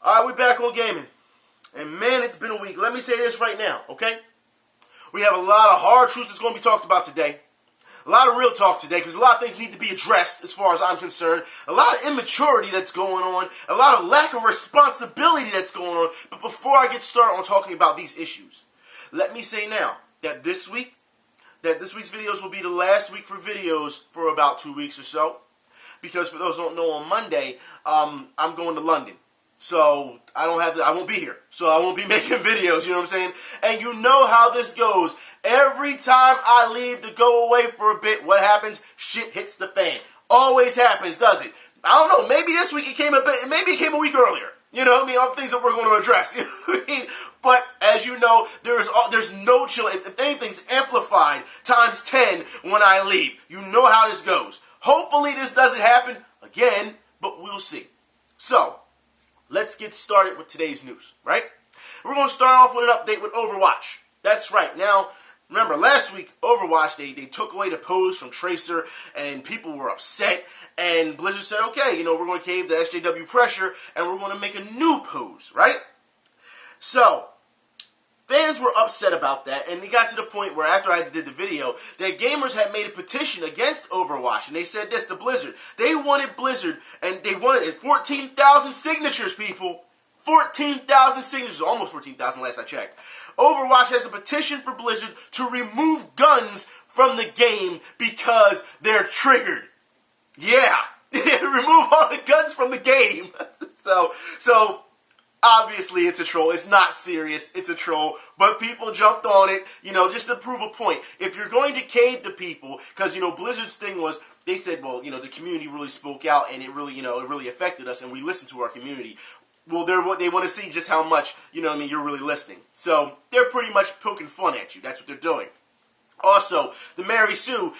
Alright, we're back on gaming. And man, it's been a week. Let me say this right now, okay? We have a lot of hard truths that's going to be talked about today. A lot of real talk today, because a lot of things need to be addressed as far as I'm concerned. A lot of immaturity that's going on. A lot of lack of responsibility that's going on. But before I get started on talking about these issues, let me say now that this week's videos will be the last week for videos for about 2 weeks or so. Because for those who don't know, on Monday, I'm going to London. So I won't be here. So I won't be making videos, you know what I'm saying? And you know how this goes. Every time I leave to go away for a bit, what happens? Shit hits the fan. Always happens, does it? I don't know, maybe this week maybe it came a week earlier. You know what I mean? All things that we're going to address. You know what I mean? But as you know, there's no chill. If anything's amplified times 10 when I leave. You know how this goes. Hopefully this doesn't happen again, but we'll see. So, let's get started with today's news, right? We're going to start off with an update with Overwatch. That's right. Now, remember, last week, Overwatch, they took away the pose from Tracer, and people were upset, and Blizzard said, okay, you know, we're going to cave the SJW pressure, and we're going to make a new pose, right? So, fans were upset about that, and they got to the point where after I did the video, that gamers had made a petition against Overwatch, and they said this to Blizzard. They wanted Blizzard, and they wanted 14,000 signatures, people. 14,000 signatures, almost 14,000 last I checked. Overwatch has a petition for Blizzard to remove guns from the game because they're triggered. Yeah, remove all the guns from the game. So obviously it's a troll. It's not serious. It's a troll. But people jumped on it, you know, just to prove a point. If you're going to cave to people, because, you know, Blizzard's thing was, they said, well, you know, the community really spoke out and it really, you know, it really affected us and we listened to our community. Well, they want to see just how much, you know what I mean, you're really listening. So they're pretty much poking fun at you. That's what they're doing. Also, the Mary Sue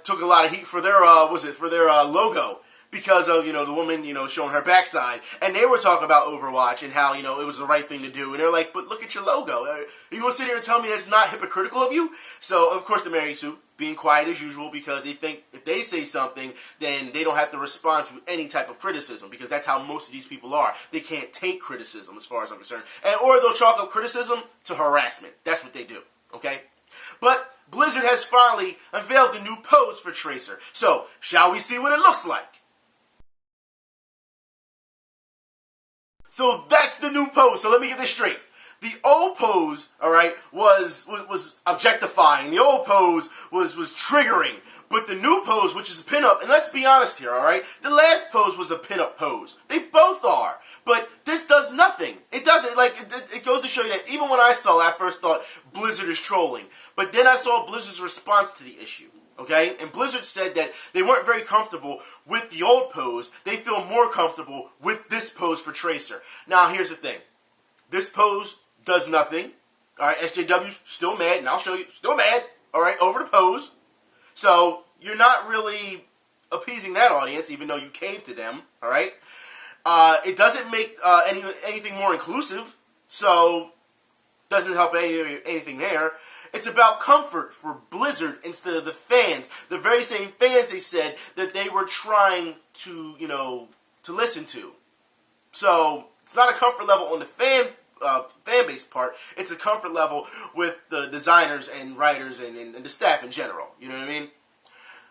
took a lot of heat for their, logo. Because of, you know, the woman, you know, showing her backside. And they were talking about Overwatch and how, you know, it was the right thing to do. And they're like, but look at your logo. You going to sit here and tell me that's not hypocritical of you? So, of course, the Mary Sue being quiet as usual because they think if they say something, then they don't have to respond to any type of criticism. Because that's how most of these people are. They can't take criticism as far as I'm concerned. Or they'll chalk up criticism to harassment. That's what they do. Okay? But Blizzard has finally unveiled the new pose for Tracer. So, shall we see what it looks like? So that's the new pose. So let me get this straight. The old pose, all right, was objectifying. The old pose was triggering. But the new pose, which is a pinup, and let's be honest here, all right, the last pose was a pinup pose. They both are. But this does nothing. It doesn't, like, it goes to show you that even when I saw it, I first thought Blizzard is trolling. But then I saw Blizzard's response to the issue. Okay? And Blizzard said that they weren't very comfortable with the old pose. They feel more comfortable with this pose for Tracer. Now, here's the thing. This pose does nothing. Alright, SJW's still mad, and I'll show you. Still mad, alright, over the pose. So, you're not really appeasing that audience, even though you caved to them, alright? It doesn't make anything more inclusive, so doesn't help anything there. It's about comfort for Blizzard instead of the fans. The very same fans they said that they were trying to, you know, to listen to. So, it's not a comfort level on the fan base part. It's a comfort level with the designers and writers and the staff in general. You know what I mean?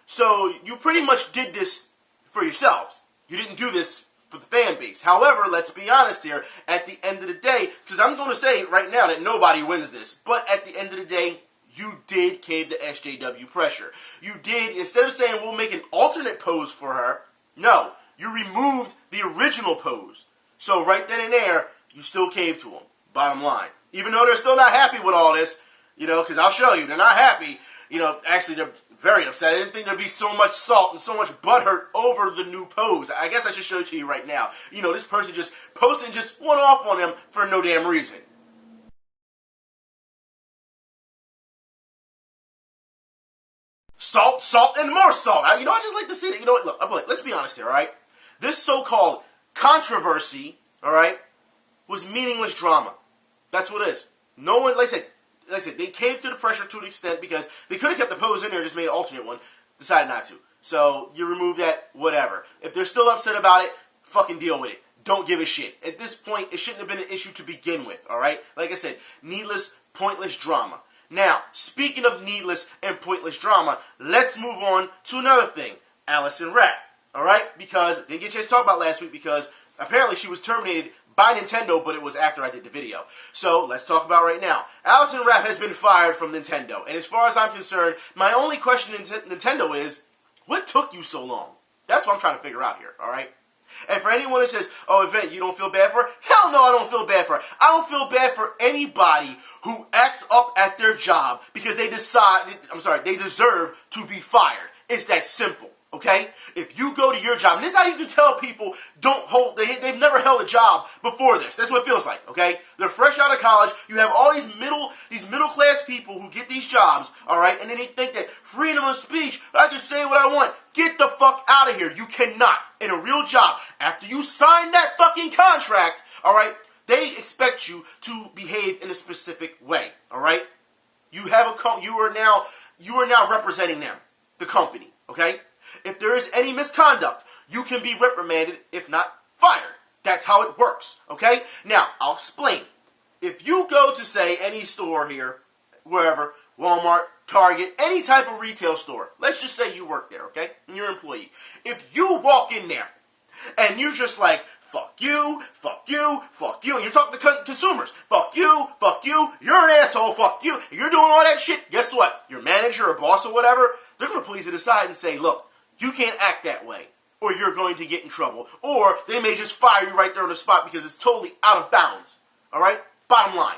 So, you pretty much did this for yourselves. You didn't do this for the fan base. However, let's be honest here, at the end of the day, because I'm going to say right now that nobody wins this, but at the end of the day, you did cave the SJW pressure. You did, instead of saying we'll make an alternate pose for her, no, you removed the original pose. So right then and there, you still caved to them, bottom line. Even though they're still not happy with all this, you know, because I'll show you, they're not happy. You know, actually, they're very upset. I didn't think there'd be so much salt and so much butthurt over the new pose. I guess I should show it to you right now. You know, this person just posted and just went off on them for no damn reason. Salt, salt, and more salt. You know, I just like to see that. You know what? Look, let's be honest here, all right? This so-called controversy, all right, was meaningless drama. That's what it is. No one, like I said, they caved to the pressure to an extent because they could have kept the pose in there and just made an alternate one. Decided not to. So, you remove that, whatever. If they're still upset about it, fucking deal with it. don't give a shit. At this point, it shouldn't have been an issue to begin with, all right? Like I said, needless, pointless drama. Now, speaking of needless and pointless drama, let's move on to another thing. Alison Rapp, all right? Because, didn't get a chance to talk about last week because apparently she was terminated by Nintendo, but it was after I did the video. So, let's talk about right now. Alison Rapp has been fired from Nintendo. And as far as I'm concerned, my only question to Nintendo is, what took you so long? That's what I'm trying to figure out here, all right? And for anyone that says, oh, Event, you don't feel bad for her? Hell no, I don't feel bad for her. I don't feel bad for anybody who acts up at their job because they deserve to be fired. It's that simple, okay? If you go to your job, and this is how you can tell people they've never held a job before this. That's what it feels like, okay? They're fresh out of college. You have all these middle-class people who get these jobs, all right? And then they think that freedom of speech, I can say what I want. Get the fuck out of here. You cannot. In a real job, after you sign that fucking contract, all right, they expect you to behave in a specific way, all right? You are now representing them, the company, okay? If there is any misconduct, you can be reprimanded, if not fired. That's how it works, okay? Now, I'll explain. If you go to, say, any store here, wherever, Walmart, Target, any type of retail store, let's just say you work there, okay? And you're an employee. If you walk in there and you're just like, fuck you, fuck you, fuck you, and you're talking to consumers, fuck you, you're an asshole, fuck you, and you're doing all that shit, guess what? Your manager or boss or whatever, they're going to pull you to the side and say, look, you can't act that way, or you're going to get in trouble, or they may just fire you right there on the spot because it's totally out of bounds, all right? Bottom line.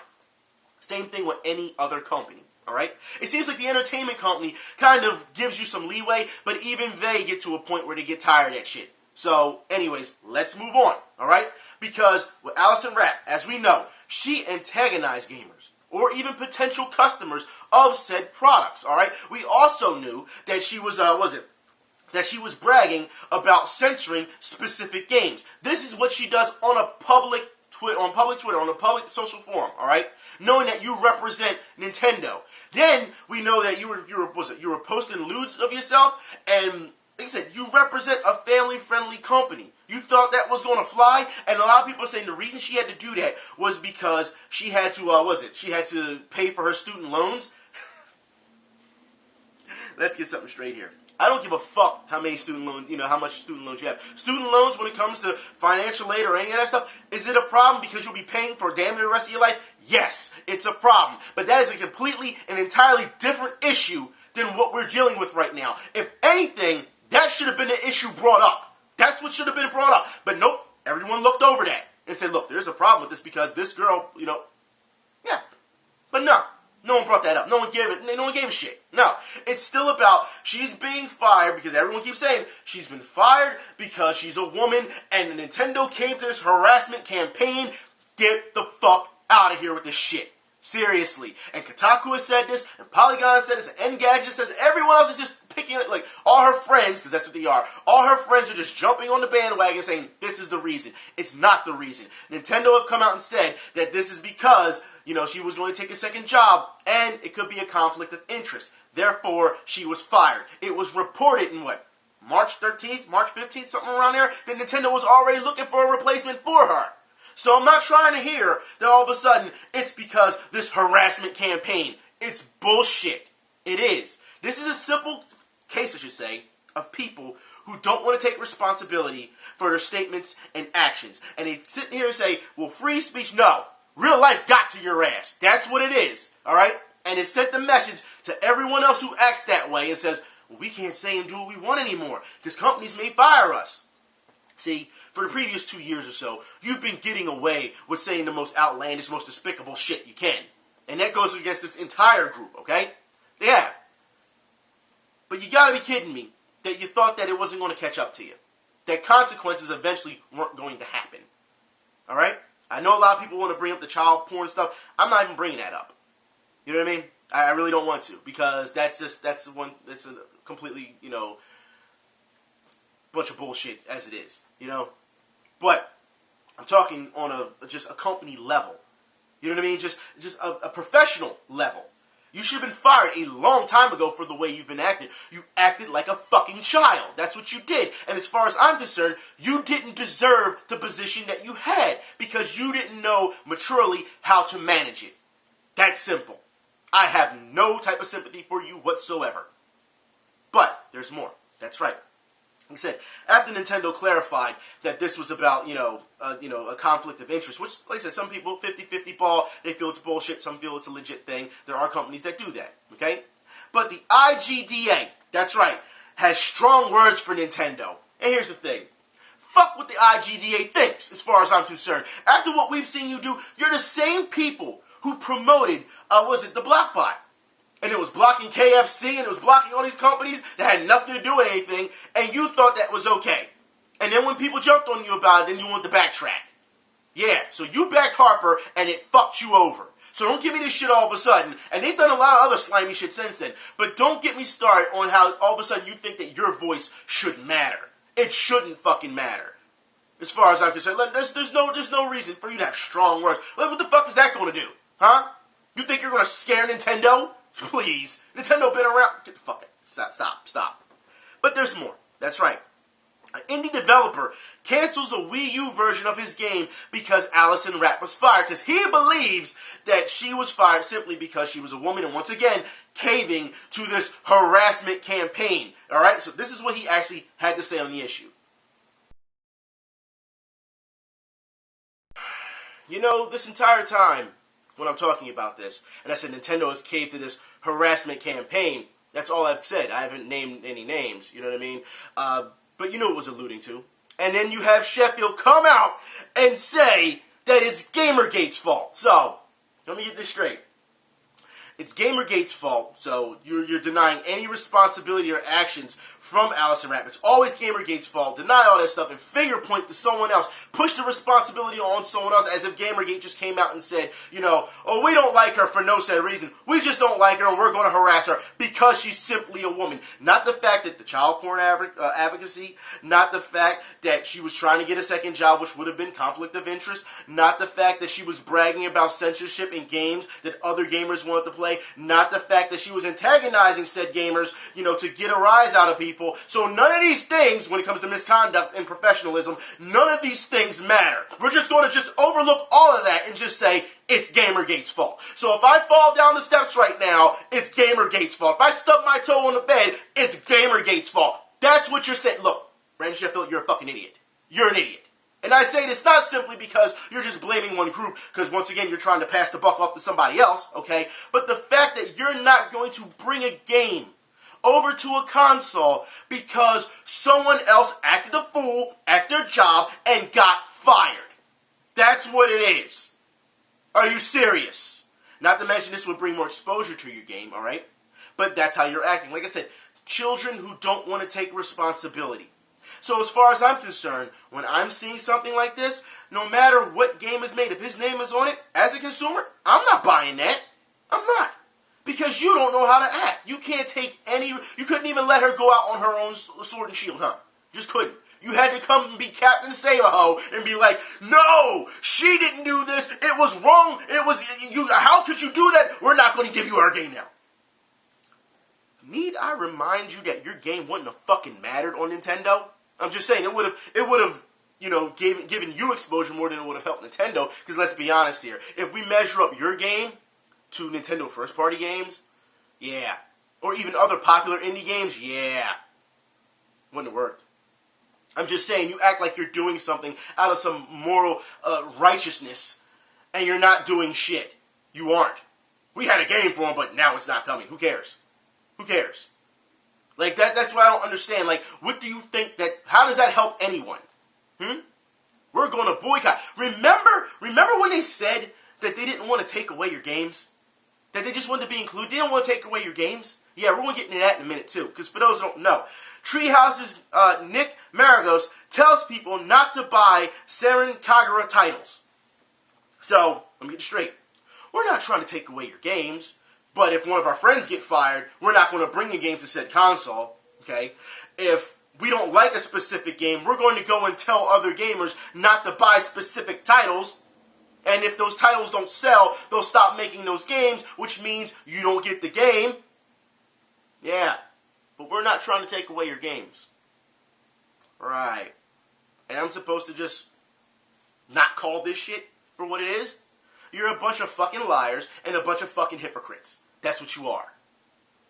Same thing with any other company. All right? It seems like the entertainment company kind of gives you some leeway, but even they get to a point where they get tired of that shit. So, anyways, let's move on, all right? Because with Alison Rapp, as we know, she antagonized gamers or even potential customers of said products, all right? We also knew that she was, that she was bragging about censoring specific games. This is what she does on a public Twitter, on a public social forum, all right? Knowing that you represent Nintendo. Then we know that you were posting lewds of yourself, and like I said, you represent a family-friendly company. You thought that was going to fly, and a lot of people are saying the reason she had to do that was because she had to, she had to pay for her student loans. Let's get something straight here. I don't give a fuck how many student loans, how much student loans you have. Student loans, when it comes to financial aid or any of that stuff, is it a problem because you'll be paying for damn near the rest of your life? Yes, it's a problem. But that is a completely and entirely different issue than what we're dealing with right now. If anything, that should have been an issue brought up. That's what should have been brought up. But nope, everyone looked over that and said, look, there's a problem with this because this girl, yeah. But no. No one brought that up. No one gave a shit. No. It's still about she's being fired because everyone keeps saying she's been fired because she's a woman and Nintendo came to this harassment campaign. Get the fuck out of here with this shit. Seriously. And Kotaku has said this, and Polygon has said this, and Engadget says this. Everyone else is just picking it, like all her friends, because that's what they are. All her friends are just jumping on the bandwagon saying this is the reason. It's not the reason. Nintendo have come out and said that this is because she was going to take a second job, and it could be a conflict of interest. Therefore, she was fired. It was reported in March 13th, March 15th, something around there, that Nintendo was already looking for a replacement for her. So I'm not trying to hear that all of a sudden it's because this harassment campaign. It's bullshit. It is. This is a simple case, I should say, of people who don't want to take responsibility for their statements and actions. And they sit here and say, well, free speech, no. Real life got to your ass. That's what it is, all right? And it sent the message to everyone else who acts that way and says, well, we can't say and do what we want anymore because companies may fire us. See, for the previous 2 years or so, you've been getting away with saying the most outlandish, most despicable shit you can. And that goes against this entire group, okay? They have. But you gotta be kidding me that you thought that it wasn't going to catch up to you. That consequences eventually weren't going to happen. All right? I know a lot of people want to bring up the child porn stuff. I'm not even bringing that up. You know what I mean? I really don't want to because that's a completely, bunch of bullshit as it is, But I'm talking on just a company level. You know what I mean? Just a professional level. You should have been fired a long time ago for the way you've been acting. You acted like a fucking child. That's what you did. And as far as I'm concerned, you didn't deserve the position that you had because you didn't know maturely how to manage it. That's simple. I have no type of sympathy for you whatsoever. But there's more. That's right. Like I said, after Nintendo clarified that this was about, a conflict of interest, which, like I said, some people, 50-50 ball, they feel it's bullshit, some feel it's a legit thing. There are companies that do that, okay? But the IGDA, that's right, has strong words for Nintendo. And here's the thing. Fuck what the IGDA thinks, as far as I'm concerned. After what we've seen you do, you're the same people who promoted, the block bot. And it was blocking KFC, and it was blocking all these companies that had nothing to do with anything, and you thought that was okay. And then when people jumped on you about it, then you wanted to backtrack. Yeah, so you backed Harper, and it fucked you over. So don't give me this shit all of a sudden. And they've done a lot of other slimy shit since then. But don't get me started on how all of a sudden you think that your voice should matter. It shouldn't fucking matter. As far as I'm concerned, there's no reason for you to have strong words. What the fuck is that going to do? Huh? You think you're going to scare Nintendo? Please. Nintendo been around. Get the fuck out. Stop. But there's more. That's right. An indie developer cancels a WiiU version of his game because Alison Rapp was fired. Because he believes that she was fired simply because she was a woman. And once again, caving to this harassment campaign. Alright? So this is what he actually had to say on the issue. This entire time, when I'm talking about this, and I said Nintendo has caved to this harassment campaign, that's all I've said. I haven't named any names, you know what I mean? But you know what it was alluding to. And then you have Sheffield come out and say that it's Gamergate's fault. So, let me get this straight. It's Gamergate's fault, so you're denying any responsibility or actions from Allison Rapp. It's always Gamergate's fault. Deny all that stuff and finger point to someone else. Push the responsibility on someone else as if Gamergate just came out and said, we don't like her for no said reason. We just don't like her and we're going to harass her because she's simply a woman. Not the fact that the child porn advocacy, not the fact that she was trying to get a second job, which would have been conflict of interest, not the fact that she was bragging about censorship in games that other gamers wanted to play, not the fact that she was antagonizing said gamers, to get a rise out of people. So none of these things, when it comes to misconduct and professionalism, none of these things matter. We're just going to just overlook all of that and just say, it's Gamergate's fault. So if I fall down the steps right now, it's Gamergate's fault. If I stub my toe on the bed, it's Gamergate's fault. That's what you're saying. Look, Brandon Sheffield, you're a fucking idiot. You're an idiot. And I say this not simply because you're just blaming one group, because once again, you're trying to pass the buck off to somebody else, okay? But the fact that you're not going to bring a game over to a console because someone else acted a fool at their job and got fired. That's what it is. Are you serious? Not to mention this would bring more exposure to your game, alright? But that's how you're acting. Like I said, children who don't want to take responsibility. So as far as I'm concerned, when I'm seeing something like this, no matter what game is made, if his name is on it, as a consumer, I'm not buying that. I'm not. Because you don't know how to act. You can't take you couldn't even let her go out on her own sword and shield, huh? Just couldn't. You had to come and be Captain Save-A-Ho and be like, no, she didn't do this. It was wrong. How could you do that? We're not going to give you our game now. Need I remind you that your game wouldn't have fucking mattered on Nintendo? I'm just saying, it would have, given you exposure more than it would have helped Nintendo. Because let's be honest here. If we measure up your game to Nintendo first-party games, yeah. Or even other popular indie games, yeah. Wouldn't have worked. I'm just saying, you act like you're doing something out of some moral righteousness, and you're not doing shit. You aren't. We had a game for them, but now it's not coming. Who cares? Who cares? Like, that's what I don't understand. Like, what do you think how does that help anyone? We're going to boycott. Remember when they said that they didn't want to take away your games? That they just wanted to be included? They didn't want to take away your games? Yeah, we're going to get into that in a minute, too. Because for those who don't know, Treehouse's Nich Maragos tells people not to buy Senran Kagura titles. So, let me get it straight. We're not trying to take away your games, but if one of our friends get fired, we're not going to bring a game to said console, okay? If we don't like a specific game, we're going to go and tell other gamers not to buy specific titles. And if those titles don't sell, they'll stop making those games, which means you don't get the game. Yeah, but we're not trying to take away your games. Right. And I'm supposed to just not call this shit for what it is? You're a bunch of fucking liars and a bunch of fucking hypocrites. That's what you are.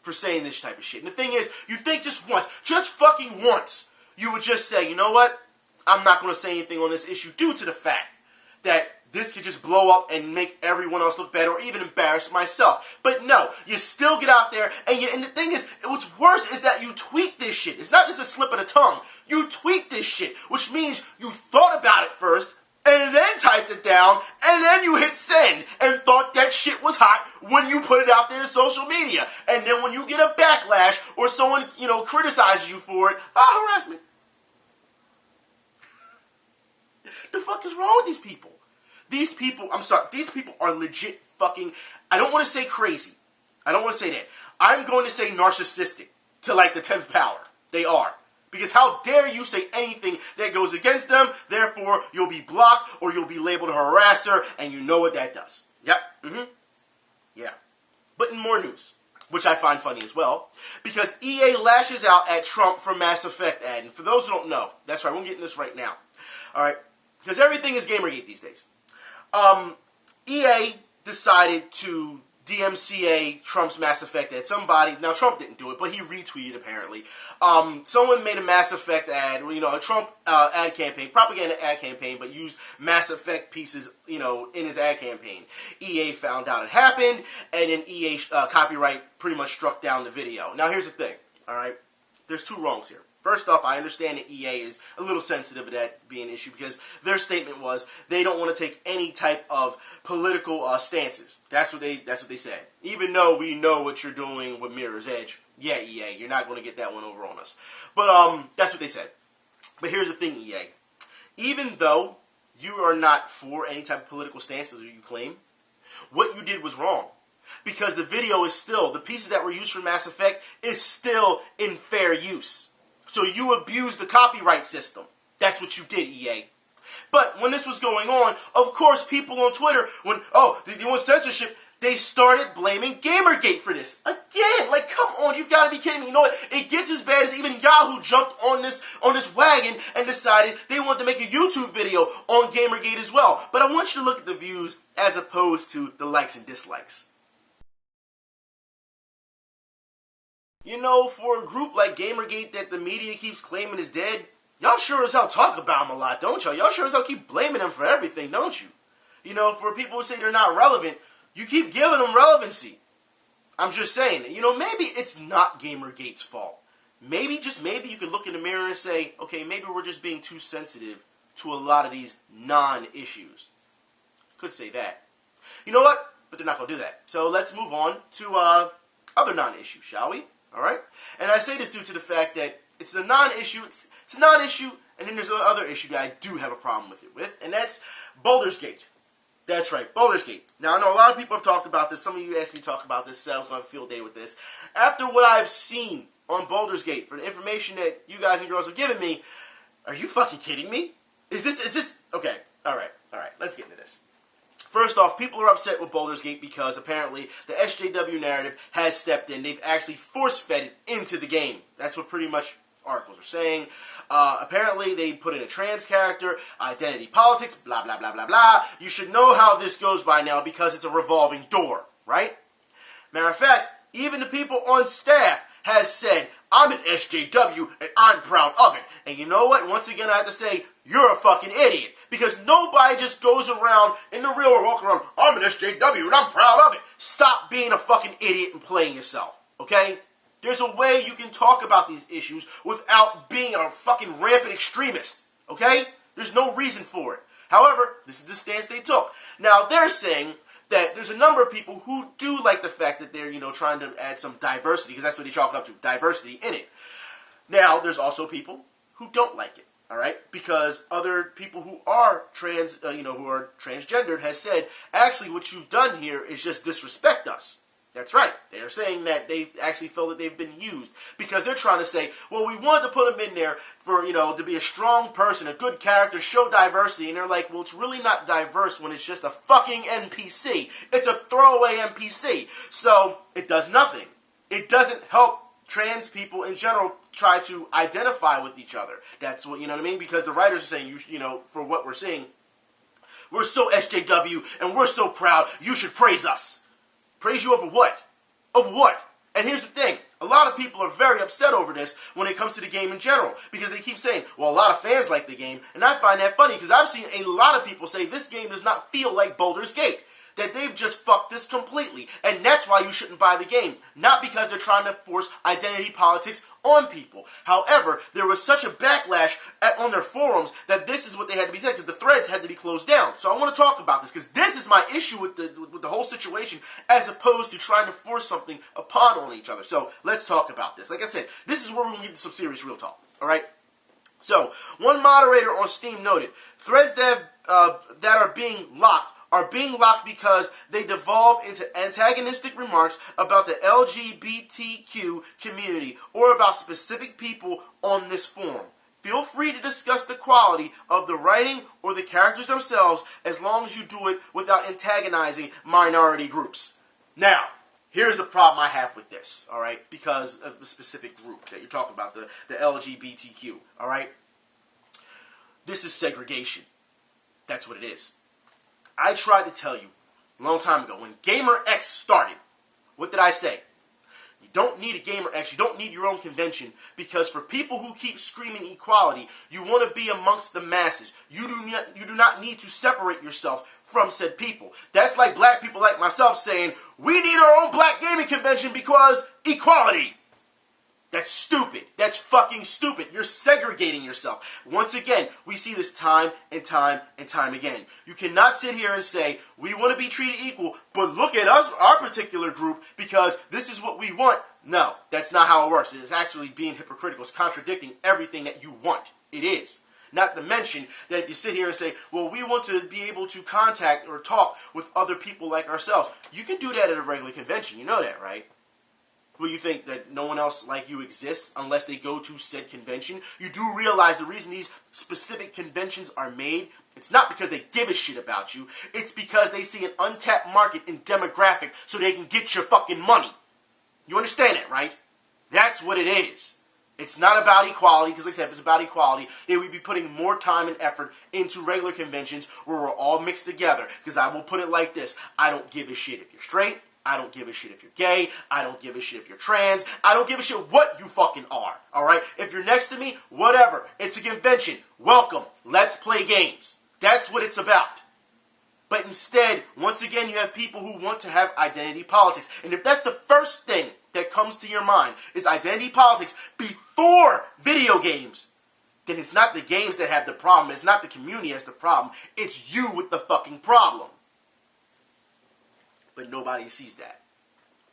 For saying this type of shit. And the thing is, you think just once, just fucking once, you would just say, you know what? I'm not going to say anything on this issue due to the fact that this could just blow up and make everyone else look bad or even embarrass myself. But no, you still get out there and the thing is, what's worse is that you tweet this shit. It's not just a slip of the tongue. You tweet this shit, which means you thought about it first and then typed it down and then you hit send and thought that shit was hot when you put it out there to social media. And then when you get a backlash or someone, criticizes you for it, harassment. The fuck is wrong with these people? These people are legit fucking, I don't want to say crazy. I don't want to say that. I'm going to say narcissistic to like the 10th power. They are. Because how dare you say anything that goes against them, therefore you'll be blocked or you'll be labeled a harasser, and you know what that does. Yep. Yeah. But in more news, which I find funny as well, because EA lashes out at Trump for Mass Effect ad. And for those who don't know, that's right, we'll get into this right now. Alright? Because everything is Gamergate these days. EA decided to DMCA Trump's Mass Effect ad. Somebody, now Trump didn't do it, but he retweeted apparently. Someone made a Mass Effect ad, a Trump ad campaign, propaganda ad campaign, but used Mass Effect pieces, in his ad campaign. EA found out it happened, and then EA copyright pretty much struck down the video. Now here's the thing, alright? There's two wrongs here. First off, I understand that EA is a little sensitive to that being an issue because their statement was they don't want to take any type of political stances. That's what they said. Even though we know what you're doing with Mirror's Edge, yeah, EA, you're not going to get that one over on us. But that's what they said. But here's the thing, EA. Even though you are not for any type of political stances that you claim, what you did was wrong. Because the video is still, the pieces that were used for Mass Effect is still in fair use. So you abused the copyright system. That's what you did, EA. But when this was going on, of course, people on Twitter, they want censorship, they started blaming Gamergate for this. Again, like, come on, you've got to be kidding me. You know what? It gets as bad as even Yahoo jumped on this wagon and decided they wanted to make a YouTube video on Gamergate as well. But I want you to look at the views as opposed to the likes and dislikes. For a group like Gamergate that the media keeps claiming is dead, y'all sure as hell talk about them a lot, don't y'all? Y'all sure as hell keep blaming them for everything, don't you? For people who say they're not relevant, you keep giving them relevancy. I'm just saying, maybe it's not Gamergate's fault. Maybe, just maybe, you could look in the mirror and say, okay, maybe we're just being too sensitive to a lot of these non-issues. Could say that. You know what? But they're not going to do that. So let's move on to other non-issues, shall we? All right? And I say this due to the fact that it's a non-issue, it's a non-issue, and then there's another issue that I do have a problem with, and that's Baldur's Gate. That's right, Baldur's Gate. Now, I know a lot of people have talked about this. Some of you asked me to talk about this, so I was going to have a field day with this. After what I've seen on Baldur's Gate, for the information that you guys and girls have given me, are you fucking kidding me? Is this, okay, all right, let's get into this. First off, people are upset with Baldur's Gate because apparently the SJW narrative has stepped in. They've actually force-fed it into the game. That's what pretty much articles are saying. Apparently they put in a trans character, identity politics, blah, blah, blah, blah, blah. You should know how this goes by now because it's a revolving door, right? Matter of fact, even the people on staff has said, I'm an SJW and I'm proud of it. And you know what? Once again, I have to say, you're a fucking idiot. Because nobody just goes around in the real world, walking around, I'm an SJW and I'm proud of it. Stop being a fucking idiot and playing yourself, okay? There's a way you can talk about these issues without being a fucking rampant extremist, okay? There's no reason for it. However, this is the stance they took. Now, they're saying that there's a number of people who do like the fact that they're, trying to add some diversity, because that's what they chalk it up to, diversity in it. Now, there's also people who don't like it. All right, because other people who are who are transgendered has said, actually, what you've done here is just disrespect us. That's right. They're saying that they actually feel that they've been used because they're trying to say, well, we wanted to put him in there for, to be a strong person, a good character, show diversity. And they're like, well, it's really not diverse when it's just a fucking NPC. It's a throwaway NPC. So it does nothing. It doesn't help trans people in general try to identify with each other. That's what, because the writers are saying, for what we're seeing, we're so SJW and we're so proud, you should praise us. Praise you over what? Over what? And here's the thing. A lot of people are very upset over this when it comes to the game in general. Because they keep saying, well, a lot of fans like the game. And I find that funny because I've seen a lot of people say this game does not feel like Baldur's Gate. That they've just fucked this completely. And that's why you shouldn't buy the game. Not because they're trying to force identity politics on people. However, there was such a backlash on their forums that this is what they had to be said, because the threads had to be closed down. So I want to talk about this, because this is my issue with the whole situation, as opposed to trying to force something upon on each other. So let's talk about this. Like I said, this is where we're going to get into some serious real talk. Alright? So, one moderator on Steam noted, threads that are being locked because they devolve into antagonistic remarks about the LGBTQ community or about specific people on this forum. Feel free to discuss the quality of the writing or the characters themselves as long as you do it without antagonizing minority groups. Now, here's the problem I have with this, alright, because of the specific group that you're talking about, the LGBTQ, alright? This is segregation. That's what it is. I tried to tell you a long time ago, when Gamer X started, what did I say? You don't need a Gamer X, you don't need your own convention, because for people who keep screaming equality, you want to be amongst the masses. You do not need to separate yourself from said people. That's like black people like myself saying, we need our own black gaming convention because equality. That's stupid. That's fucking stupid. You're segregating yourself. Once again, we see this time and time and time again. You cannot sit here and say, we want to be treated equal, but look at us, our particular group, because this is what we want. No, that's not how it works. It is actually being hypocritical. It's contradicting everything that you want. It is. Not to mention that if you sit here and say, well, we want to be able to contact or talk with other people like ourselves, you can do that at a regular convention. You know that, right? Well, you think that no one else like you exists unless they go to said convention? You do realize the reason these specific conventions are made, it's not because they give a shit about you. It's because they see an untapped market in demographic so they can get your fucking money. You understand that, right? That's what it is. It's not about equality, because like I said, if it's about equality, they would be putting more time and effort into regular conventions where we're all mixed together. Because I will put it like this. I don't give a shit if you're straight. I don't give a shit if you're gay. I don't give a shit if you're trans. I don't give a shit what you fucking are. Alright? If you're next to me, whatever. It's a convention. Welcome. Let's play games. That's what it's about. But instead, once again, you have people who want to have identity politics. And if that's the first thing that comes to your mind is identity politics before video games, then it's not the games that have the problem. It's not the community that's the problem. It's you with the fucking problem. But nobody sees that.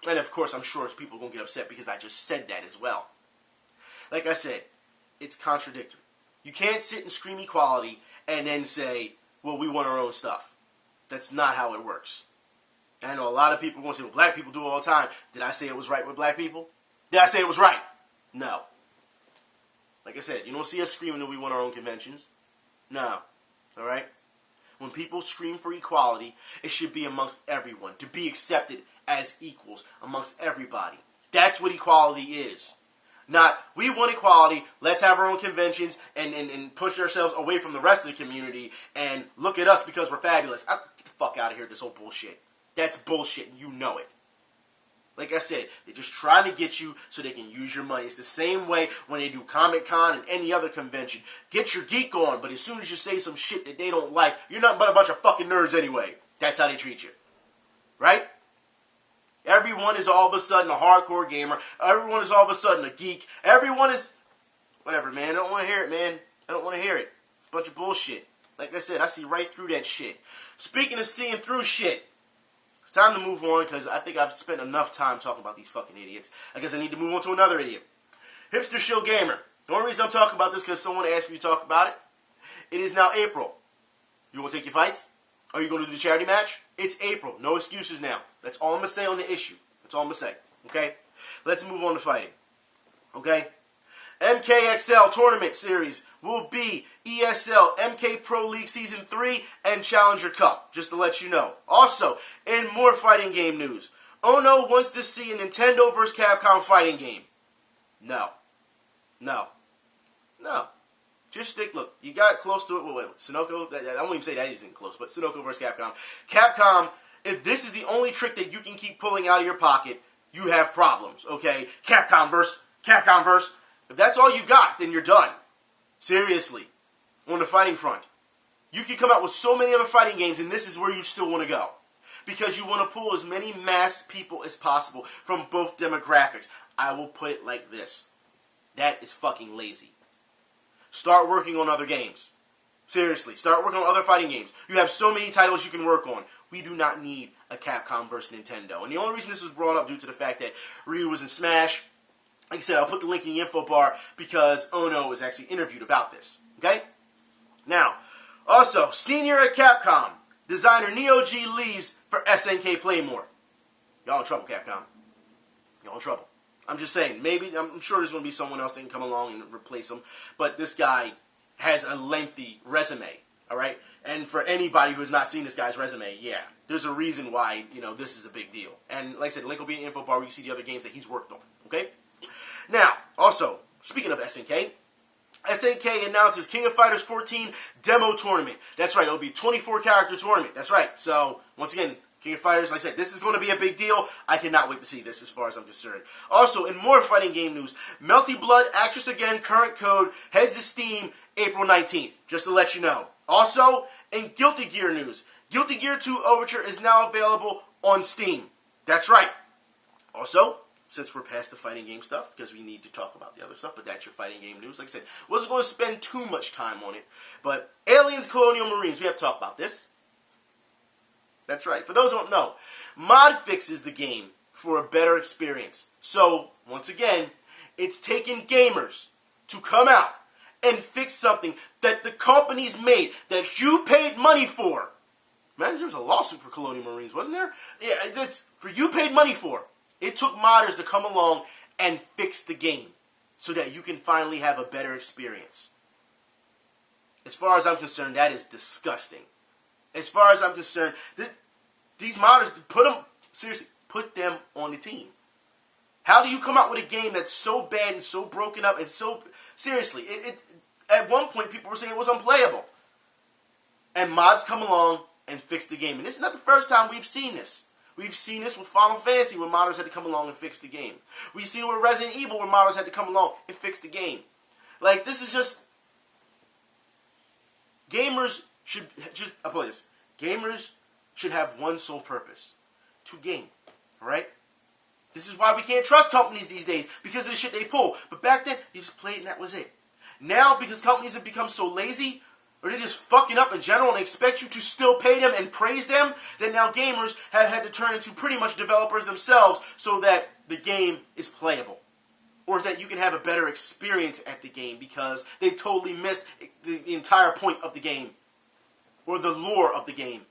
And of course, I'm sure people are going to get upset because I just said that as well. Like I said, it's contradictory. You can't sit and scream equality and then say, well, we want our own stuff. That's not how it works. And I know a lot of people are going to say, well, black people do it all the time. Did I say it was right with black people? Did I say it was right? No. Like I said, you don't see us screaming that we want our own conventions. No. Alright? When people scream for equality, it should be amongst everyone, to be accepted as equals amongst everybody. That's what equality is. Not, we want equality, let's have our own conventions and push ourselves away from the rest of the community and look at us because we're fabulous. Get the fuck out of here with this whole bullshit. That's bullshit and you know it. Like I said, they're just trying to get you so they can use your money. It's the same way when they do Comic-Con and any other convention. Get your geek on, but as soon as you say some shit that they don't like, you're nothing but a bunch of fucking nerds anyway. That's how they treat you. Right? Everyone is all of a sudden a hardcore gamer. Everyone is all of a sudden a geek. Everyone is... Whatever, man. I don't want to hear it, man. I don't want to hear it. It's a bunch of bullshit. Like I said, I see right through that shit. Speaking of seeing through shit, it's time to move on because I think I've spent enough time talking about these fucking idiots. I guess I need to move on to another idiot. Hipster Shill Gamer. The only reason I'm talking about this is because someone asked me to talk about it. It is now April. You want to take your fights? Are you going to do the charity match? It's April. No excuses now. That's all I'm going to say on the issue. That's all I'm going to say. Okay? Let's move on to fighting. Okay? MKXL Tournament Series will be ESL MK Pro League Season 3 and Challenger Cup, just to let you know. Also, in more fighting game news, Ono wants to see a Nintendo vs. Capcom fighting game. No. Just stick, look, you got close to it with Sunoco. I won't even say that isn't close, but Sunoco vs. Capcom. Capcom, if this is the only trick that you can keep pulling out of your pocket, you have problems, okay? Capcom versus. If that's all you got, then you're done. Seriously. On the fighting front. You can come out with so many other fighting games, and this is where you still want to go. Because you want to pull as many mass people as possible from both demographics. I will put it like this. That is fucking lazy. Start working on other games. Seriously, start working on other fighting games. You have so many titles you can work on. We do not need a Capcom versus Nintendo. And the only reason this was brought up due to the fact that Ryu was in Smash. Like I said, I'll put the link in the info bar because Ono was actually interviewed about this. Okay? Now, also, senior at Capcom, designer Neo G leaves for SNK Playmore. Y'all in trouble, Capcom. Y'all in trouble. I'm just saying, maybe, I'm sure there's going to be someone else that can come along and replace him, but this guy has a lengthy resume, all right? And for anybody who has not seen this guy's resume, yeah, there's a reason why, this is a big deal. And like I said, the link will be in the info bar where you see the other games that he's worked on, okay? Now, also, speaking of SNK, SNK announces King of Fighters 14 demo tournament. That's right, it'll be a 24-character tournament. That's right. So, once again, King of Fighters, like I said, this is going to be a big deal. I cannot wait to see this as far as I'm concerned. Also, in more fighting game news, Melty Blood Actress Again current code heads to Steam April 19th, just to let you know. Also, in Guilty Gear news, Guilty Gear 2 Overture is now available on Steam. That's right. Also, since we're past the fighting game stuff, because we need to talk about the other stuff, but that's your fighting game news. Like I said, wasn't going to spend too much time on it, but Aliens Colonial Marines, we have to talk about this. That's right. For those who don't know, mod fixes the game for a better experience. So, once again, it's taking gamers to come out and fix something that the companies made, that you paid money for. Man, there was a lawsuit for Colonial Marines, wasn't there? Yeah, that's for you paid money for. It took modders to come along and fix the game so that you can finally have a better experience. As far as I'm concerned, that is disgusting. As far as I'm concerned, these modders, put them on the team. How do you come out with a game that's so bad and so broken up and so... Seriously, at one point people were saying it was unplayable. And mods come along and fix the game. And this is not the first time we've seen this. We've seen this with Final Fantasy where modders had to come along and fix the game. We've seen it with Resident Evil where modders had to come along and fix the game. Like, this is just... Gamers should just... I'll put this. Gamers should have one sole purpose. To game. Alright? This is why we can't trust companies these days. Because of the shit they pull. But back then, you just played and that was it. Now, because companies have become so lazy... or they're just fucking up in general and expect you to still pay them and praise them, then now gamers have had to turn into pretty much developers themselves so that the game is playable. Or that you can have a better experience at the game because they totally missed the entire point of the game. Or the lore of the game.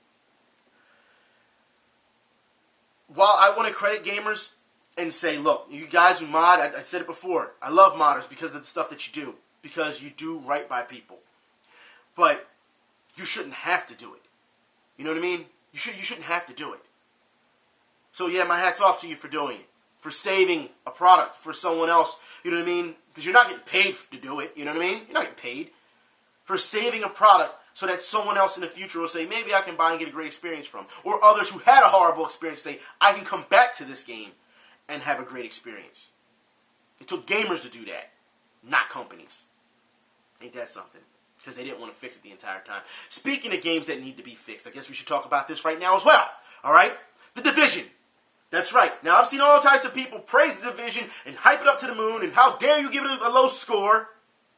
While I want to credit gamers and say, look, you guys who mod, I said it before, I love modders because of the stuff that you do. Because you do right by people. But you shouldn't have to do it. You know what I mean? You shouldn't have to do it. So yeah, my hat's off to you for doing it. For saving a product for someone else. You know what I mean? Because you're not getting paid to do it. You know what I mean? You're not getting paid. For saving a product so that someone else in the future will say, maybe I can buy and get a great experience from. Or others who had a horrible experience say, I can come back to this game and have a great experience. It took gamers to do that. Not companies. Ain't that something? Because they didn't want to fix it the entire time. Speaking of games that need to be fixed, I guess we should talk about this right now as well. Alright? The Division. That's right. Now, I've seen all types of people praise the Division and hype it up to the moon, and how dare you give it a low score.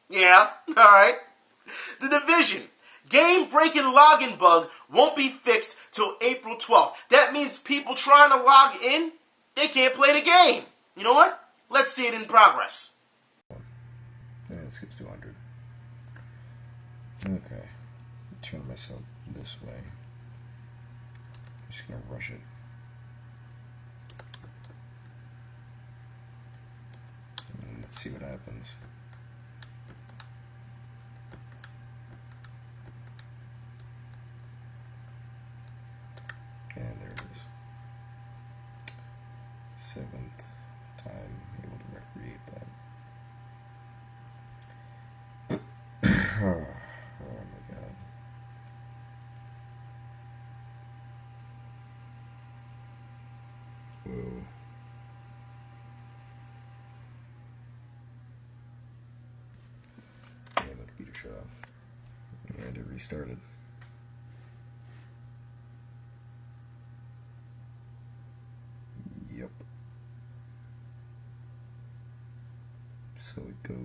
Yeah, alright. The Division. Game-breaking login bug won't be fixed till April 12th. That means people trying to log in, they can't play the game. You know what? Let's see it in progress. Yeah, it skips 200. Okay, turn myself this way. I'm just gonna rush it. see what happens. And there it is. 7th time able to recreate that. Oh my god. Whoa. And the computer shut off. And it restarted. Yep. So it goes.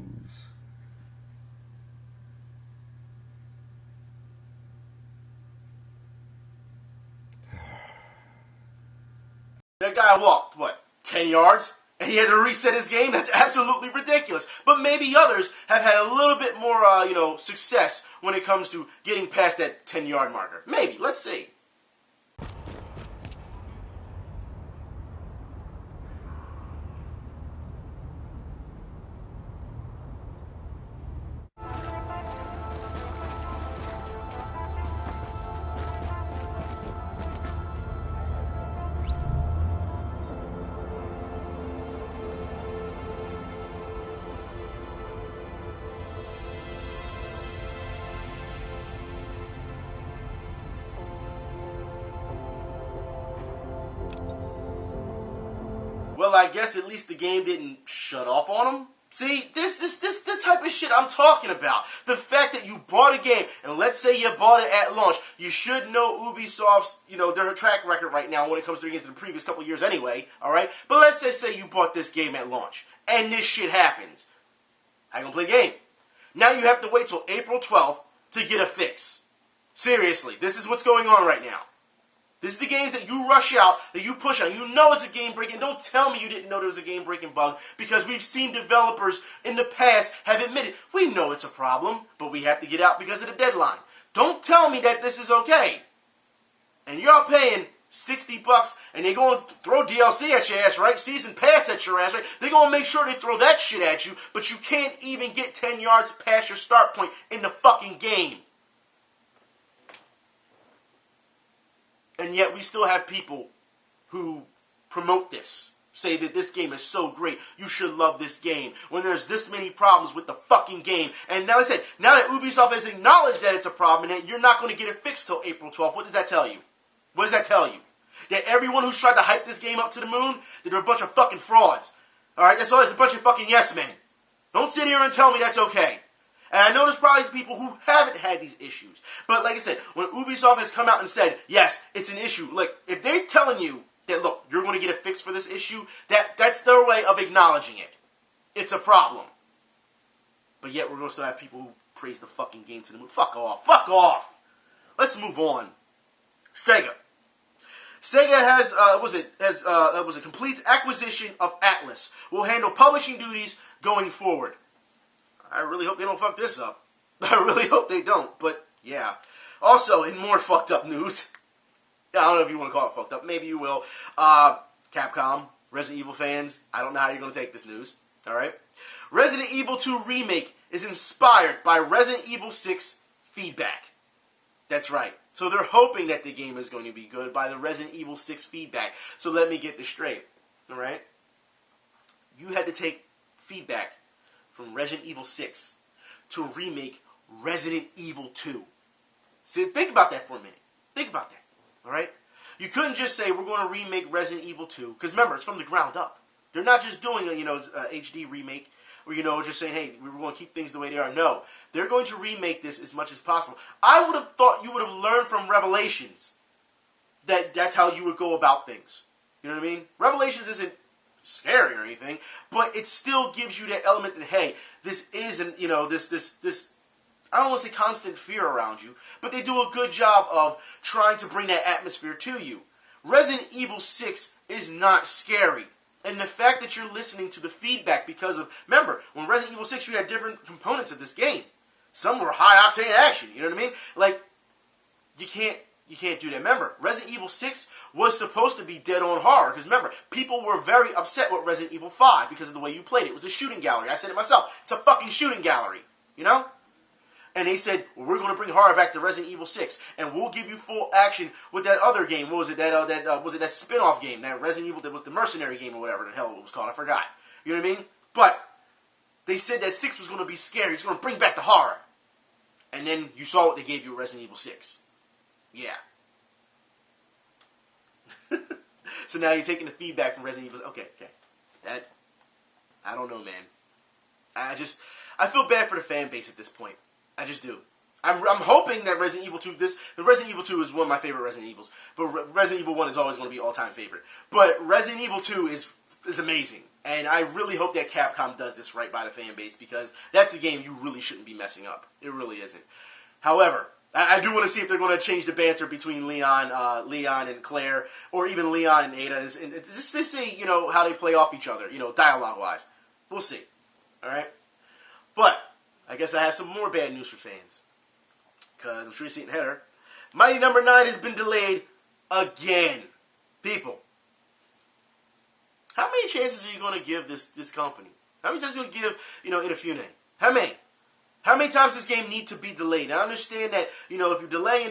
That guy walked, what, 10 yards? And he had to reset his game? That's absolutely ridiculous. But maybe others have had a little bit more, success when it comes to getting past that 10-yard marker. Maybe. Let's see. Well, I guess at least the game didn't shut off on him. See, this type of shit I'm talking about. The fact that you bought a game, and let's say you bought it at launch, you should know Ubisoft's, their track record right now when it comes to against the previous couple of years anyway, alright? But let's just say you bought this game at launch, and this shit happens. How you gonna play the game? Now you have to wait till April 12th to get a fix. Seriously, this is what's going on right now. This is the games that you rush out, that you push out. You know it's a game-breaking. Don't tell me you didn't know there was a game-breaking bug, because we've seen developers in the past have admitted, we know it's a problem, but we have to get out because of the deadline. Don't tell me that this is okay. And you're paying $60, and they're going to throw DLC at your ass, right? Season Pass at your ass, right? They're going to make sure they throw that shit at you, but you can't even get 10 yards past your start point in the fucking game. And yet we still have people who promote this, say that this game is so great, you should love this game, when there's this many problems with the fucking game. And now now that Ubisoft has acknowledged that it's a problem and that you're not going to get it fixed till April 12th, what does that tell you? What does that tell you? That everyone who's tried to hype this game up to the moon, that they're a bunch of fucking frauds. Alright, that's all, it's a bunch of fucking yes men. Don't sit here and tell me that's okay. And I know there's probably people who haven't had these issues. But like I said, when Ubisoft has come out and said, yes, it's an issue. Like, if they're telling you that, look, you're going to get a fix for this issue, that's their way of acknowledging it. It's a problem. But yet we're going to still have people who praise the fucking game to the moon. Fuck off. Fuck off. Let's move on. Sega. Sega has a complete acquisition of Atlas. Will handle publishing duties going forward. I really hope they don't fuck this up. I really hope they don't, but yeah. Also, in more fucked up news, I don't know if you want to call it fucked up, maybe you will. Capcom, Resident Evil fans, I don't know how you're going to take this news, alright? Resident Evil 2 Remake is inspired by Resident Evil 6 feedback. That's right. So they're hoping that the game is going to be good by the Resident Evil 6 feedback. So let me get this straight, alright? You had to take feedback from Resident Evil 6 to remake Resident Evil 2. See, think about that for a minute. Think about that, alright? You couldn't just say, we're going to remake Resident Evil 2, because remember, it's from the ground up. They're not just doing a, HD remake, or, just saying, hey, we're going to keep things the way they are. No, they're going to remake this as much as possible. I would have thought you would have learned from Revelations that that's how you would go about things. You know what I mean? Revelations isn't scary or anything, but it still gives you that element that, hey, this isn't, this I don't want to say constant fear around you, but they do a good job of trying to bring that atmosphere to you. Resident Evil 6 is not scary. And the fact that you're listening to the feedback because of, remember, when Resident Evil 6, you had different components of this game. Some were high-octane action, you know what I mean? Like, you can't You can't do that. Remember, Resident Evil 6 was supposed to be dead on horror. Because remember, people were very upset with Resident Evil 5 because of the way you played it. It was a shooting gallery. I said it myself. It's a fucking shooting gallery. You know? And they said, well, we're going to bring horror back to Resident Evil 6. And we'll give you full action with that other game. What was it? That spin-off game? That Resident Evil, that was the Mercenary game or whatever the hell it was called. I forgot. You know what I mean? But they said that 6 was going to be scary. It's going to bring back the horror. And then you saw what they gave you at Resident Evil 6. Yeah. So now you're taking the feedback from Resident Evil. Okay. That, I don't know, man. I feel bad for the fan base at this point. I just do. I'm hoping that Resident Evil 2, Resident Evil 2 is one of my favorite Resident Evils, but Resident Evil 1 is always going to be all-time favorite. But Resident Evil 2 is amazing, and I really hope that Capcom does this right by the fan base, because that's a game you really shouldn't be messing up. It really isn't. However, I do want to see if they're going to change the banter between Leon and Claire, or even Leon and Ada, and just to see, you know, how they play off each other, you know, dialogue-wise. We'll see. All right? But I guess I have some more bad news for fans, because I'm sure you see it in the header. Mighty Number 9 has been delayed again. People, how many chances are you going to give this company? How many chances are you going to give, you know, Inafune? How many? How many times does this game need to be delayed? Now, I understand that, you know, if you delay,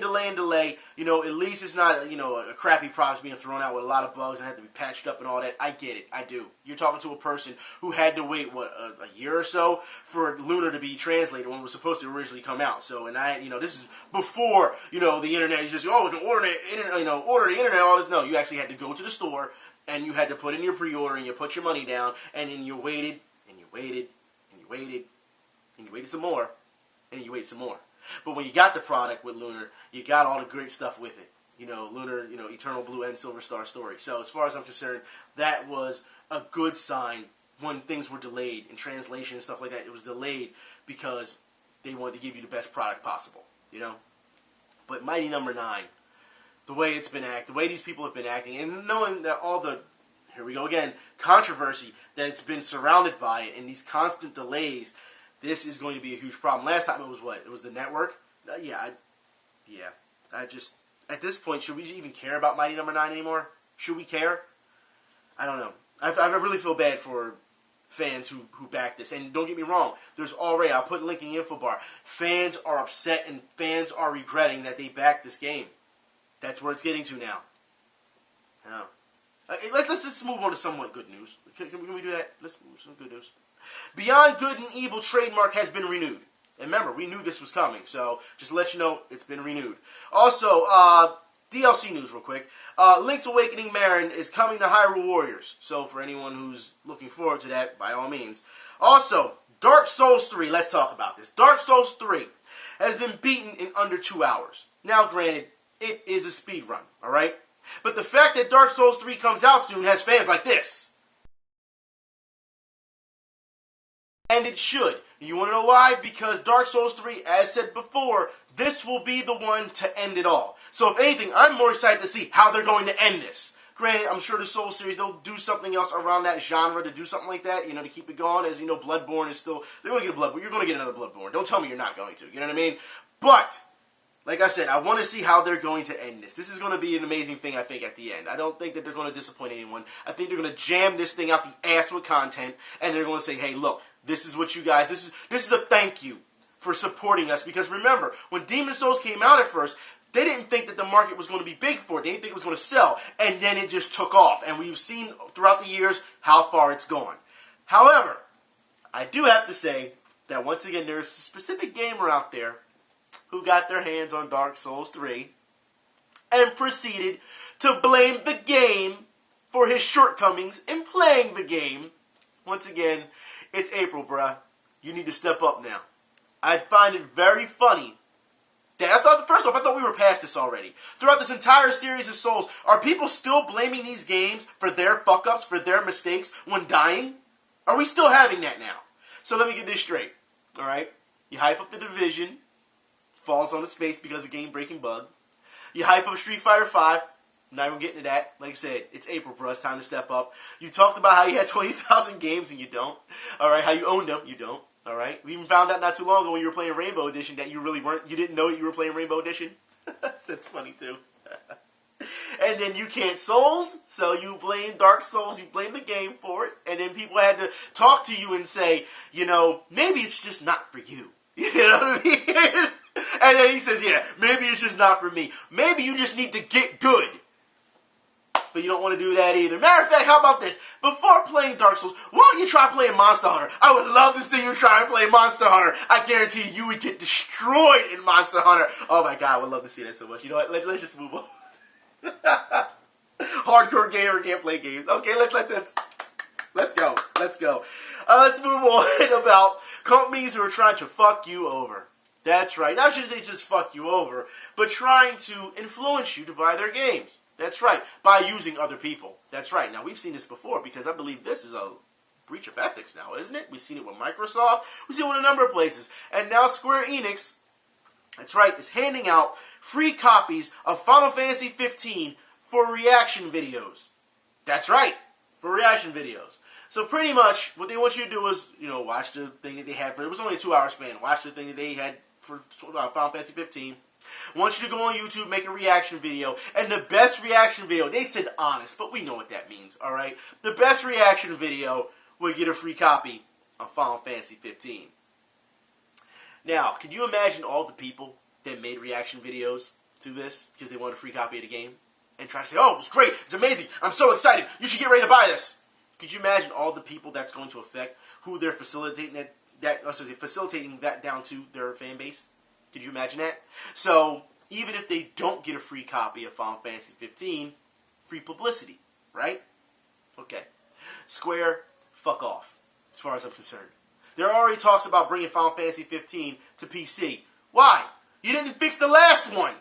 you know, at least it's not, you know, a crappy product being thrown out with a lot of bugs and have to be patched up and all that. I get it. I do. You're talking to a person who had to wait, a year or so for Lunar to be translated when it was supposed to originally come out. So, and you know, this is before, you know, the internet. You just, we can order the internet, all this. No, you actually had to go to the store and you had to put in your pre-order and you put your money down and then you waited and you waited and you waited. And you waited some more, and you waited some more. But when you got the product with Lunar, you got all the great stuff with it. You know, Lunar, you know, Eternal Blue and Silver Star story. So as far as I'm concerned, that was a good sign when things were delayed in translation and stuff like that. It was delayed because they wanted to give you the best product possible, you know. But Mighty Number 9, the way it's been the way these people have been acting, and knowing that all the, here we go again, controversy that it's been surrounded by it, and these constant delays, this is going to be a huge problem. Last time it was what? It was the network? I just, at this point, should we even care about Mighty Number 9 anymore? Should we care? I don't know. I really feel bad for fans who back this. And don't get me wrong, there's already, I'll put a link in the info bar, fans are upset and fans are regretting that they backed this game. That's where it's getting to now. Let's move on to somewhat good news. Can we do that? Let's move to some good news. Beyond Good and Evil trademark has been renewed. And remember, we knew this was coming, so just to let you know, it's been renewed. Also, DLC news real quick. Link's Awakening Marin is coming to Hyrule Warriors. So for anyone who's looking forward to that, by all means. Also, Dark Souls 3, let's talk about this. Dark Souls 3 has been beaten in under 2 hours. Now, granted, it is a speed run, alright? But the fact that Dark Souls 3 comes out soon has fans like this. And it should. You want to know why? Because Dark Souls 3, as said before, this will be the one to end it all. So if anything, I'm more excited to see how they're going to end this. Granted, I'm sure the Souls series, they'll do something else around that genre to do something like that, you know, to keep it going. As you know, Bloodborne is still, they're going to get a Bloodborne. You're going to get another Bloodborne. Don't tell me you're not going to. You know what I mean? But, like I said, I want to see how they're going to end this. This is going to be an amazing thing, I think, at the end. I don't think that they're going to disappoint anyone. I think they're going to jam this thing out the ass with content, and they're going to say, hey, look, this is what you guys, this is a thank you for supporting us. Because remember, when Demon's Souls came out at first, they didn't think that the market was going to be big for it. They didn't think it was going to sell. And then it just took off. And we've seen throughout the years how far it's gone. However, I do have to say that once again, there's a specific gamer out there who got their hands on Dark Souls 3 and proceeded to blame the game for his shortcomings in playing the game. Once again, it's April, bruh. You need to step up now. I find it very funny that first off, I thought we were past this already. Throughout this entire series of Souls, are people still blaming these games for their fuck-ups, for their mistakes when dying? Are we still having that now? So let me get this straight, alright? You hype up The Division, falls on its face because of game-breaking bug. You hype up Street Fighter V, not even getting to that. Like I said, it's April, bro. It's time to step up. You talked about how you had 20,000 games and you don't. Alright, how you owned them, you don't. Alright, we even found out not too long ago when you were playing Rainbow Edition that you really weren't, you didn't know that you were playing Rainbow Edition. That's funny too. And then you can't Souls, so you blame Dark Souls, you blame the game for it, and then people had to talk to you and say, maybe it's just not for you. You know what I mean? And then he says, yeah, maybe it's just not for me. Maybe you just need to get good. But you don't want to do that either. Matter of fact, how about this? Before playing Dark Souls, why don't you try playing Monster Hunter? I would love to see you try and play Monster Hunter. I guarantee you would get destroyed in Monster Hunter. Oh my god, I would love to see that so much. You know what? Let's just move on. Hardcore gamer can't play games. Okay, let's go. Let's move on about companies who are trying to fuck you over. That's right. Not should they just fuck you over, but trying to influence you to buy their games. That's right. By using other people. That's right. Now, we've seen this before because I believe this is a breach of ethics now, isn't it? We've seen it with Microsoft. We've seen it with a number of places. And now Square Enix, that's right, is handing out free copies of Final Fantasy 15 for reaction videos. That's right. For reaction videos. So pretty much what they want you to do is, watch the thing that they had for, it was only a 2-hour span. Watch the thing that they had for Final Fantasy 15. Want you to go on YouTube, make a reaction video, and the best reaction video, they said honest, but we know what that means, alright? The best reaction video will get a free copy of Final Fantasy 15. Now, can you imagine all the people that made reaction videos to this because they want a free copy of the game? And try to say, oh, it was great, it's amazing, I'm so excited, you should get ready to buy this. Could you imagine all the people that's going to affect, who they're facilitating that down to their fan base? Could you imagine that? So, even if they don't get a free copy of Final Fantasy 15, free publicity, right? Okay. Square, fuck off, as far as I'm concerned. There are already talks about bringing Final Fantasy 15 to PC. Why? You didn't fix the last one.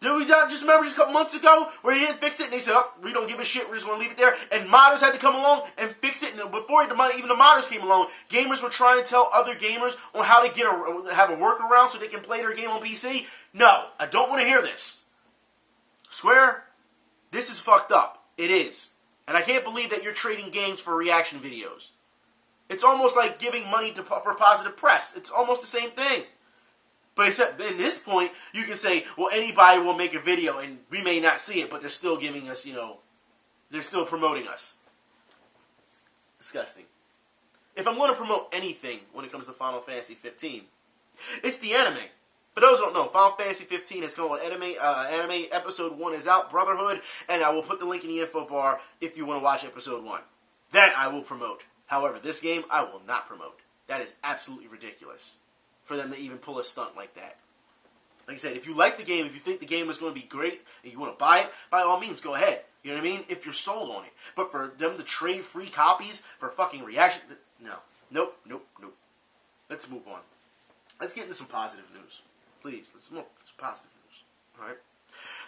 Did we not just remember just a couple months ago where you didn't fix it and they said, oh, we don't give a shit, we're just going to leave it there. And modders had to come along and fix it. And before even the modders came along, gamers were trying to tell other gamers on how to have a workaround so they can play their game on PC. No, I don't want to hear this. Square, this is fucked up. It is. And I can't believe that you're trading games for reaction videos. It's almost like giving money for positive press. It's almost the same thing. But except in this point, you can say, well, anybody will make a video, and we may not see it, but they're still giving us, they're still promoting us. Disgusting. If I'm going to promote anything when it comes to Final Fantasy 15, it's the anime. For those who don't know, Final Fantasy 15 is called anime episode 1 is out, Brotherhood, and I will put the link in the info bar if you want to watch episode 1. That I will promote. However, this game, I will not promote. That is absolutely ridiculous for them to even pull a stunt like that. Like I said, if you like the game, if you think the game is going to be great, and you want to buy it, by all means, go ahead. You know what I mean? If you're sold on it. But for them to trade free copies for fucking reaction, no. Nope. Let's move on. Let's get into some positive news. Please, let's move. Some positive news. Alright?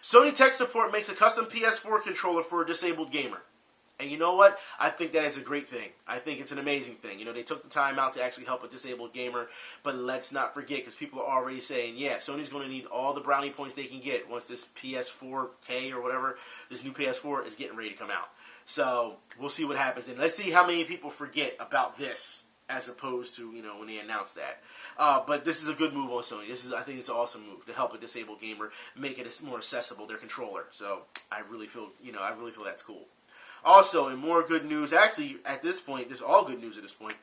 Sony Tech Support makes a custom PS4 controller for a disabled gamer. And you know what? I think that is a great thing. I think it's an amazing thing. They took the time out to actually help a disabled gamer. But let's not forget, because people are already saying, yeah, Sony's going to need all the brownie points they can get once this PS4K or whatever, this new PS4 is getting ready to come out. So we'll see what happens. And let's see how many people forget about this as opposed to, when they announce that. But this is a good move on Sony. I think it's an awesome move to help a disabled gamer make it more accessible, their controller. So I really feel that's cool. Also, in more good news, actually, at this point, this is all good news at this point,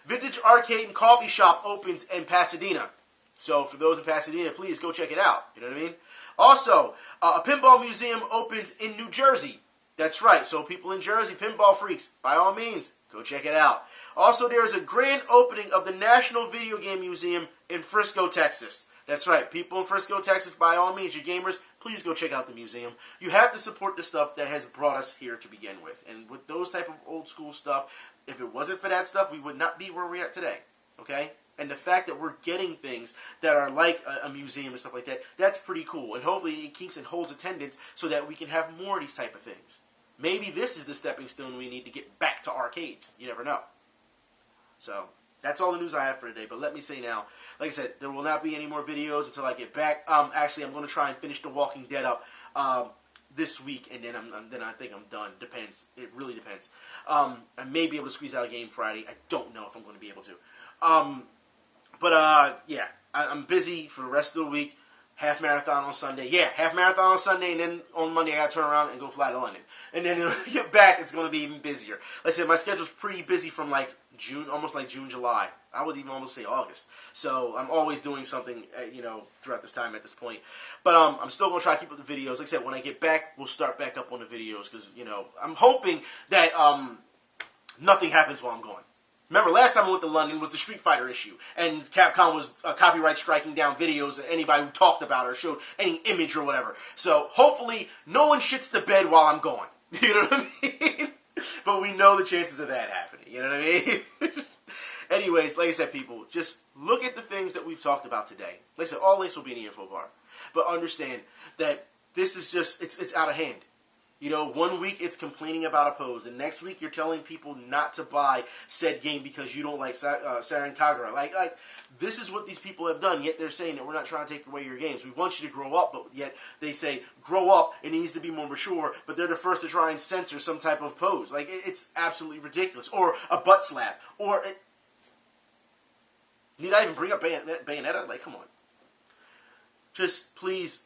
Vintage Arcade and Coffee Shop opens in Pasadena. So, for those in Pasadena, please go check it out. You know what I mean? Also, a pinball museum opens in New Jersey. That's right. So, people in Jersey, pinball freaks, by all means, go check it out. Also, there is a grand opening of the National Video Game Museum in Frisco, Texas. That's right. People in Frisco, Texas, by all means, you gamers, please go check out the museum. You have to support the stuff that has brought us here to begin with. And with those type of old school stuff, if it wasn't for that stuff, we would not be where we're at today. Okay? And the fact that we're getting things that are like a museum and stuff like that, that's pretty cool. And hopefully it keeps and holds attendance so that we can have more of these type of things. Maybe this is the stepping stone we need to get back to arcades. You never know. So, that's all the news I have for today. But let me say now, like I said, there will not be any more videos until I get back. Actually, I'm going to try and finish The Walking Dead up this week, and then I think I'm done. Depends. It really depends. I may be able to squeeze out a game Friday. I don't know if I'm going to be able to. Yeah, I'm busy for the rest of the week. half marathon on Sunday. Yeah, half marathon on Sunday, and then on Monday I got to turn around and go fly to London. And then when I get back, it's going to be even busier. Like I said, my schedule's pretty busy from like June, almost like June, July. I would even almost say August. So I'm always doing something, throughout this time at this point. But I'm still going to try to keep up the videos. Like I said, when I get back, we'll start back up on the videos because, I'm hoping that nothing happens while I'm going. Remember, last time I went to London was the Street Fighter issue, and Capcom was copyright striking down videos of anybody who talked about it or showed any image or whatever. So hopefully no one shits the bed while I'm gone. You know what I mean? But we know the chances of that happening. You know what I mean? Anyways, like I said, people, just look at the things that we've talked about today. Like I said, all links will be in the info bar. But understand that this is just, it's out of hand. 1 week it's complaining about a pose, and next week you're telling people not to buy said game because you don't like Senran Kagura. Like, this is what these people have done, yet they're saying that we're not trying to take away your games. We want you to grow up, but yet they say, grow up, it needs to be more mature, but they're the first to try and censor some type of pose. Like, it's absolutely ridiculous. Or a butt slap. Or, need I even bring up Bayonetta? Like, come on. Just, please,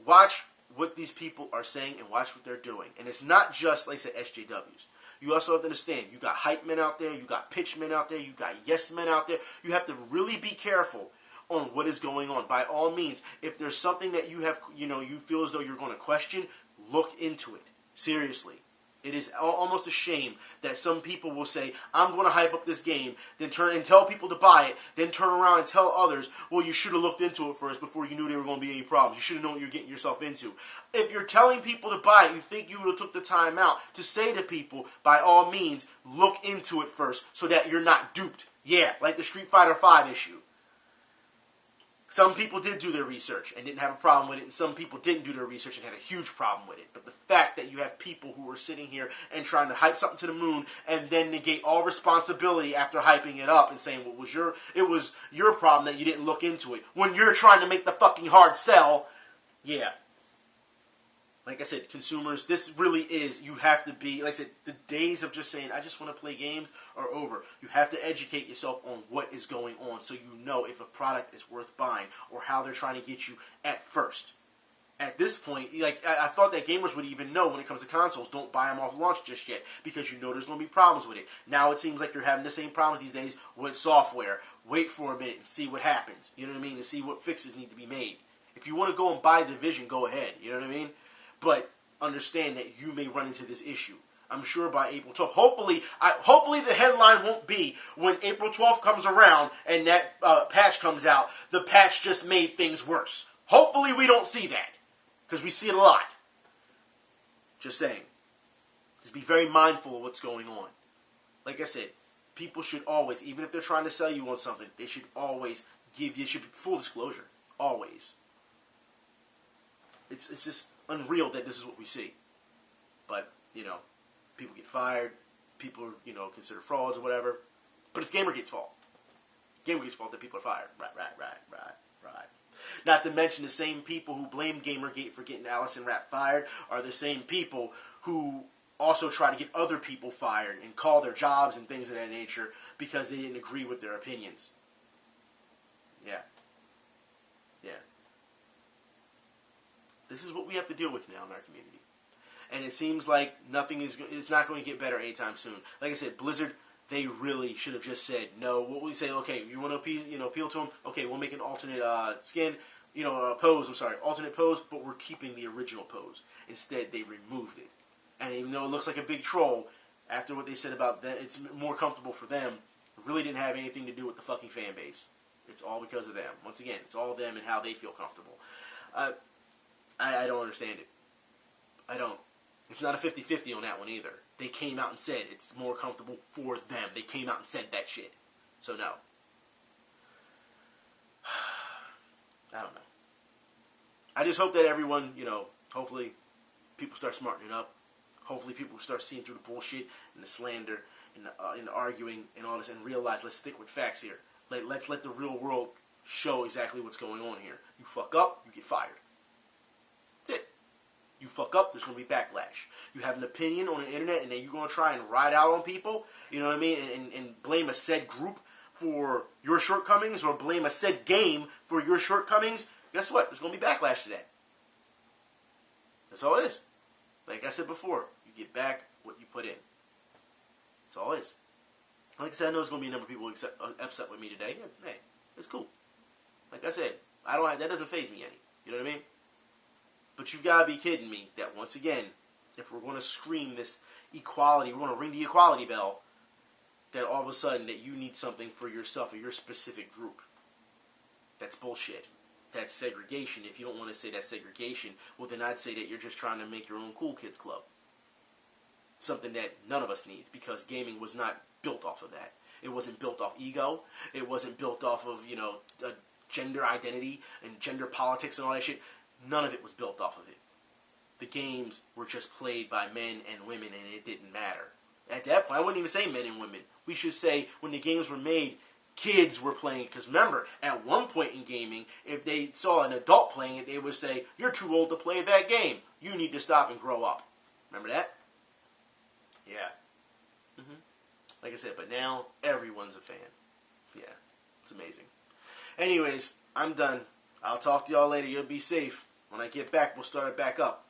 watch what these people are saying and watch what they're doing. And it's not just, like I said, SJWs. You also have to understand, you got hype men out there, you got pitch men out there, you got yes men out there. You have to really be careful on what is going on. By all means, if there's something that you have, you feel as though you're going to question, look into it. Seriously. It is almost a shame that some people will say, I'm going to hype up this game, then turn and tell people to buy it, then turn around and tell others, well, you should have looked into it first before you knew there were going to be any problems. You should have known what you're getting yourself into. If you're telling people to buy it, you think you would have took the time out to say to people, by all means, look into it first so that you're not duped. Yeah, like the Street Fighter V issue. Some people did do their research and didn't have a problem with it, and some people didn't do their research and had a huge problem with it. But the fact that you have people who are sitting here and trying to hype something to the moon and then negate all responsibility after hyping it up and saying, well, it was your problem that you didn't look into it, when you're trying to make the fucking hard sell, yeah. Like I said, consumers, this really is, you have to be, like I said, the days of just saying, I just want to play games are over. You have to educate yourself on what is going on so you know if a product is worth buying or how they're trying to get you at first. At this point, like I thought that gamers would even know when it comes to consoles, don't buy them off launch just yet because you know there's going to be problems with it. Now it seems like you're having the same problems these days with software. Wait for a minute and see what happens. You know what I mean? To see what fixes need to be made. If you want to go and buy Division, go ahead. You know what I mean? But understand that you may run into this issue. I'm sure by April 12th. Hopefully the headline won't be when April 12th comes around and that patch comes out, the patch just made things worse. Hopefully we don't see that. Because we see it a lot. Just saying. Just be very mindful of what's going on. Like I said, people should always, even if they're trying to sell you on something, they should always give you, should be full disclosure. Always. It's just unreal that this is what we see. But, people get fired, people are, considered frauds or whatever. But it's Gamergate's fault. Gamergate's fault that people are fired. Right. Not to mention the same people who blame Gamergate for getting Alison Rapp fired are the same people who also try to get other people fired and call their jobs and things of that nature because they didn't agree with their opinions. Yeah. This is what we have to deal with now in our community. And it seems like it's not going to get better anytime soon. Like I said, Blizzard, they really should have just said, no, what we say, okay, you want to appeal to them? Okay, we'll make an alternate skin, alternate pose, but we're keeping the original pose. Instead, they removed it. And even though it looks like a big troll, after what they said about that, it's more comfortable for them. It really didn't have anything to do with the fucking fan base. It's all because of them. Once again, it's all them and how they feel comfortable. I don't understand it. I don't. It's not a 50-50 on that one either. They came out and said it's more comfortable for them. They came out and said that shit. So no. I don't know. I just hope that everyone, hopefully people start smartening up. Hopefully people start seeing through the bullshit and the slander and the arguing and all this and realize, let's stick with facts here. Let's let the real world show exactly what's going on here. You fuck up, you get fired. That's it. You fuck up, there's going to be backlash. You have an opinion on the internet, and then you're going to try and ride out on people, you know what I mean, and blame a said group for your shortcomings, or blame a said game for your shortcomings. guess what? There's going to be backlash to that. That's all it is. Like I said before, you get back what you put in. That's all it is. Like I said, I know there's going to be a number of people upset with me today. Yeah, hey, it's cool. Like I said, that doesn't faze me any. You know what I mean? But you've got to be kidding me that once again, if we're going to scream this equality, we're going to ring the equality bell, that all of a sudden that you need something for yourself or your specific group. That's bullshit. That's segregation. If you don't want to say that's segregation, well then I'd say that you're just trying to make your own cool kids club. Something that none of us needs, because gaming was not built off of that. It wasn't built off ego. It wasn't built off of, gender identity and gender politics and all that shit. None of it was built off of it. The games were just played by men and women, and it didn't matter. At that point, I wouldn't even say men and women. We should say when the games were made, kids were playing. Because remember, at one point in gaming, if they saw an adult playing it, they would say, "You're too old to play that game. You need to stop and grow up." Remember that? Yeah. Like I said, but now everyone's a fan. Yeah, it's amazing. Anyways, I'm done. I'll talk to y'all later. You'll be safe. When I get back, we'll start it back up.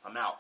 I'm out.